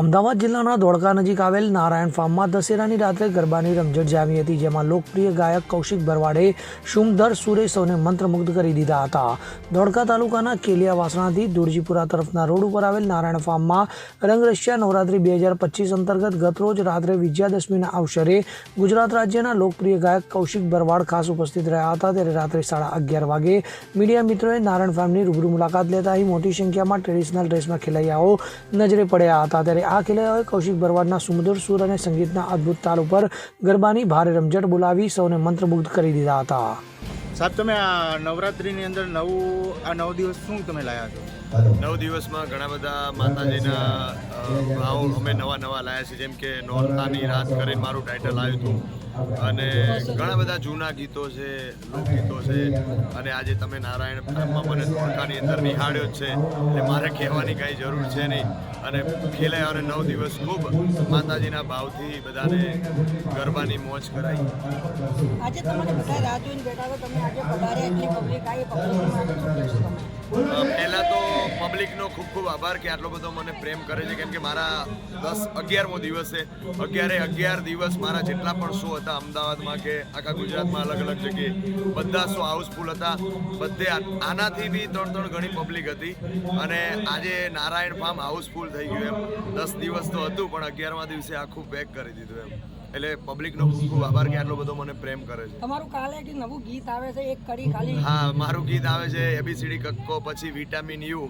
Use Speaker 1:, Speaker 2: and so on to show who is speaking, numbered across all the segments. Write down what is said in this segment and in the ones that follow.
Speaker 1: અમદાવાદ જિલ્લાના ધોળકા નજીક આવેલ નારાયણ ફાર્મમાં દશેરાની રાત્રે ગરબાની રમઝટ જામી હતી, જેમાં લોકપ્રિય ગાયક કૌશિક ભરવાડે શુમધર સુરે સૌને મંત્રમુગ્ધ કરી દીધા હતા। ધોળકા તાલુકાના કેલિયા વાસણાથી દુરજીપુરા તરફના રોડ ઉપર આવેલ નારાયણ ફાર્મમાં રંગરસિયા નવરાત્રી 2025 અંતર્ગત ગતરોજ રાત્રે વિજયાદશમીના અવસરે ગુજરાત રાજ્યના લોકપ્રિય ગાયક કૌશિક ભરવાડ ખાસ ઉપસ્થિત રહ્યા હતા। ત્યારે રાત્રે 11:30 વાગે મીડિયા મિત્રોએ નારાયણ ફાર્મની રૂબરૂ મુલાકાત લેતા અહીં મોટી સંખ્યામાં ટ્રેડિશનલ ડ્રેસમાં ખેલૈયાઓ નજરે પડ્યા હતા। ત્યારે આ ખેલૈયાઓએ કૌશિક ભરવાડના સુમધુર સુર અને સંગીતના અદ્ભુત તાલ ઉપર ગરબાની ભારે રમઝટ બોલાવી સૌને મંત્રમુગ્ધ કરી દીધા હતા।
Speaker 2: સાહેબ, તમે આ નવરાત્રિની અંદર 9 દિવસ શું તમે લાયા છો?
Speaker 3: 9 દિવસમાં ઘણા બધા માતાજીના ભાવ અમે નવા લાયા છે, જેમ કે નોરતાની રાત કરીને મારું ટાઇટલ આવ્યું હતું, અને ઘણા બધા જૂના ગીતો છે, લોકગીતો છે, અને આજે તમે નારાયણ ફાર્મમાં મને ધોળકાની અંદર નિહાળ્યો જ છે, એટલે મારે કહેવાની કાંઈ જરૂર છે નહીં। અને ખેલૈયાઓને 9 દિવસ ખૂબ માતાજીના ભાવથી બધાને ગરબાની મોજ કરાઈ।
Speaker 4: આજે તમારે બધા રાહ જોઈને બેઠા છો, તમે આજે પધારે એટલી પબ્લિક આવી,
Speaker 3: પહેલાં તો પબ્લિકનો ખૂબ આભાર કે આટલો બધો મને પ્રેમ કરે છે, કેમ કે મારા 11મો દિવસ છે। 11 દિવસ મારા જેટલા પણ શો હતા અમદાવાદમાં કે આખા ગુજરાતમાં અલગ જગ્યાએ બધા શો હાઉસફુલ હતા। બધે આનાથી બી 3 ગણી પબ્લિક હતી, અને આજે નારાયણ ફાર્મ હાઉસફુલ થઈ ગયું એમ। 10 દિવસ તો હતું, પણ 11મા દિવસે આખું પેક કરી દીધું એમ। એટલે પબ્લિકનો ખૂબ આભાર કે આટલો બધો મને પ્રેમ કરે છે।
Speaker 4: તમારું કાલે કે નવું ગીત આવે છે, એક કડી ખાલી?
Speaker 3: હા, મારું ગીત આવે છે ABCD કક્કો, પછી વિટામિન યુ।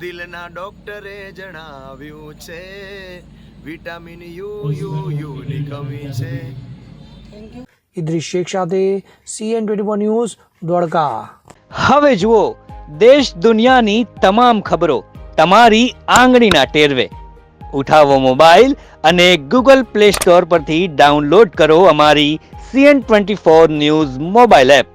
Speaker 3: દિલના ડોક્ટરે જણાવ્યું છે વિટામિન યુની કમી છે।
Speaker 4: Thank you.
Speaker 1: ઇદ્રીસ શેખ સાથે CN24 ન્યૂઝ, ધોળકા।
Speaker 5: હવે જુઓ દેશ દુનિયાની તમામ ખબરો તમારી આંગળીના ટેરવે। ઉઠાવો મોબાઈલ અને Google Play Store પરથી ડાઉનલોડ કરો અમારી CN24 ન્યૂઝ મોબાઈલ એપ।